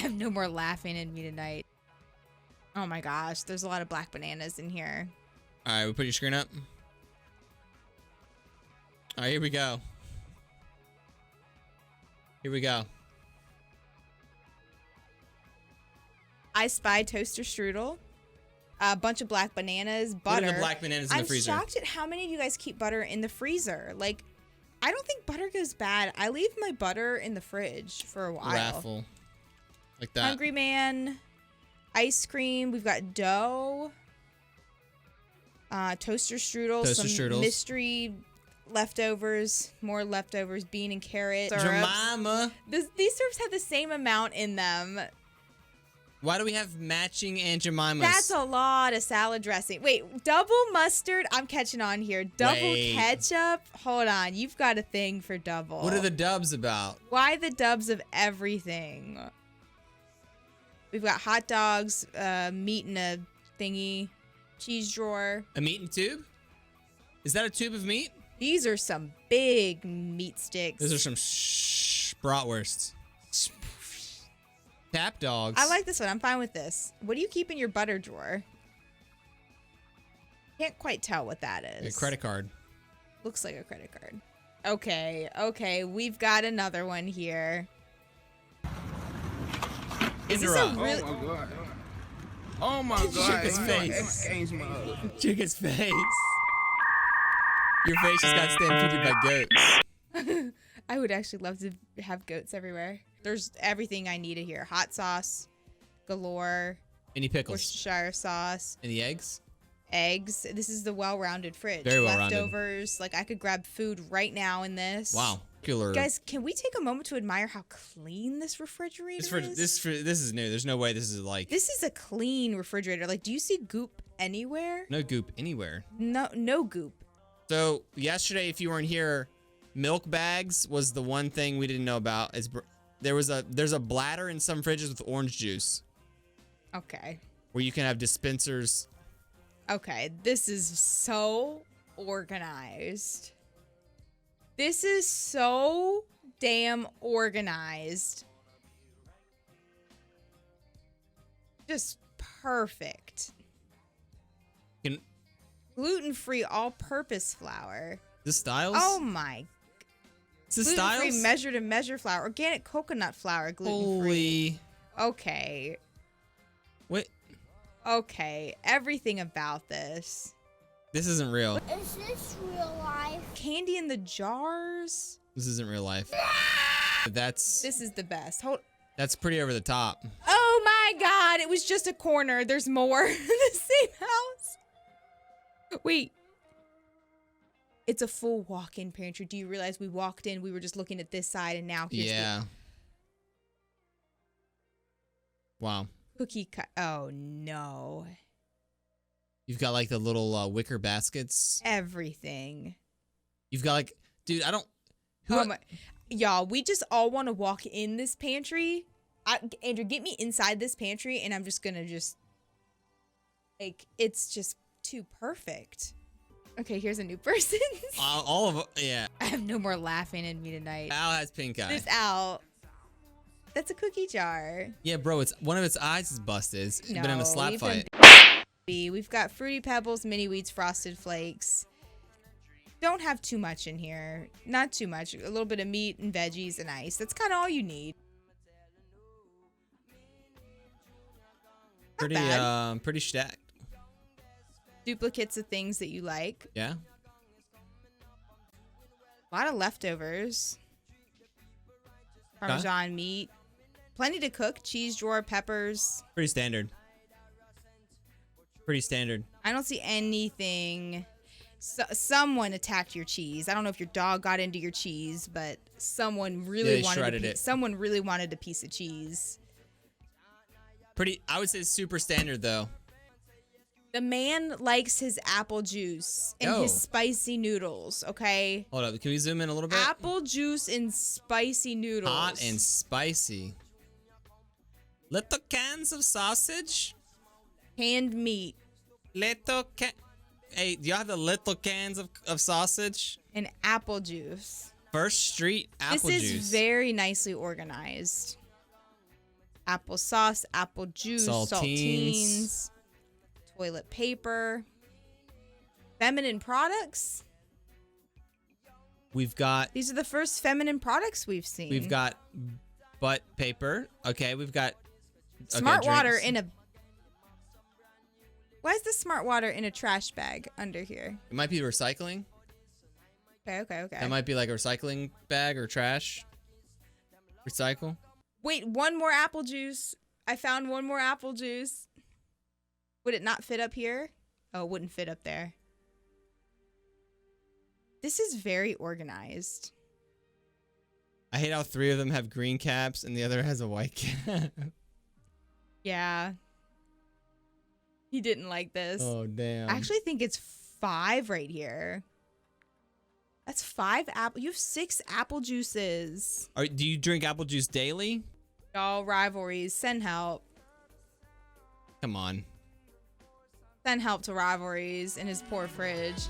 have no more laughing in me tonight. Oh my gosh, there's a lot of black bananas in here. All right, we put your screen up. All right, here we go. Here we go. I spy toaster strudel, a bunch of black bananas, butter. What are the black bananas in the freezer? I'm shocked at how many of you guys keep butter in the freezer. Like, I don't think butter goes bad. I leave my butter in the fridge for a while. Raffle. Like that. Hungry Man, ice cream. We've got dough, toaster strudel, some strudels. mystery leftovers, more leftovers, bean and carrot. Syrups. Jemima. These syrups have the same amount in them. Why do we have matching Aunt Jemimas? That's a lot of salad dressing. Wait, double mustard? I'm catching on here. Double ketchup? Hold on. You've got a thing for double. What are the dubs about? Why the dubs of everything? We've got hot dogs, meat in a thingy, cheese drawer. A meat in a tube? Is that a tube of meat? These are some big meat sticks. Those are some bratwursts. Tap dogs. I like this one. I'm fine with this. What do you keep in your butter drawer? Can't quite tell what that is. A credit card. Looks like a credit card. Okay. We've got another one here. Is this a really... Oh my god. Chica's face. Chica's face. Your face just got stampeded by goats. I would actually love to have goats everywhere. There's everything I needed here. Hot sauce, galore. Any pickles? Worcestershire sauce. Any eggs? Eggs. This is the well-rounded fridge. Very well-rounded. Leftovers. Like, I could grab food right now in this. Wow. Killer. Guys, can we take a moment to admire how clean this refrigerator is? This is new. There's no way this is like... This is a clean refrigerator. Like, do you see goop anywhere? No goop anywhere. No goop. So, yesterday, if you weren't here, milk bags was the one thing we didn't know about. There's a bladder in some fridges with orange juice. Okay. Where you can have dispensers. Okay, this is so organized. This is so damn organized. Just perfect. Gluten-free all-purpose flour. This Styles? Oh my. Is this Gluten-free Styles? measure-to-measure flour. Organic coconut flour, gluten-free. Holy. Okay. Wait. Okay, everything about this. This isn't real. Is this real life? Candy in the jars. This isn't real life. That's This is the best. that's pretty over the top. Oh my god, it was just a corner. There's more in the same house. Wait. It's a full walk-in pantry. Do you realize we walked in, we were just looking at this side, and now here's Yeah. Wow. the cookie cut. Oh no. You've got like the little wicker baskets. Everything. You've got like, dude, I don't. Y'all, we just all want to walk in this pantry. Andrew, get me inside this pantry, and I'm just gonna like, it's just too perfect. Okay, here's a new person. All of yeah. I have no more laughing in me tonight. Al has pink eye. There's Al. That's a cookie jar. Yeah, bro. It's one of its eyes is busted. It's been in a slap we've fight. We've got Fruity Pebbles, Mini Wheats, Frosted Flakes. Don't have too much in here. Not too much. A little bit of meat and veggies and ice. That's kind of all you need. Not Pretty bad. pretty stacked. Duplicates of things that you like. Yeah. A lot of leftovers. Parmesan meat. Plenty to cook. Cheese drawer, peppers. Pretty standard. Pretty standard. I don't see anything. Someone attacked your cheese. I don't know if your dog got into your cheese, but someone really someone really wanted a piece of cheese. Pretty. I would say super standard though. The man likes his apple juice and his spicy noodles, okay? Hold up. Can we zoom in a little bit? Apple juice and spicy noodles. Hot and spicy. Little cans of sausage. Canned meat. Little can. Hey, do y'all have the little cans of sausage? And apple juice. First Street apple This juice. is very nicely organized. Applesauce, apple juice, saltines, toilet paper, feminine products. We've got These are the first feminine products we've seen. we've got butt paper. Okay, we've got smart water drinks. in a. Why is the smart water in a trash bag under here? It might be recycling. Okay. That might be like a recycling bag or trash. Recycle. Wait, one more apple juice. I found one more apple juice. Would it not fit up here? Oh, it wouldn't fit up there. This is very organized. I hate how 3 of them have green caps and the other has a white cap. Yeah. He didn't like this. Oh, damn. I actually think it's 5 right here. That's 5 apple. You have 6 apple juices. Do you drink apple juice daily? Y'all rivalries. Send help. Come on. Send help to rivalries in his poor fridge.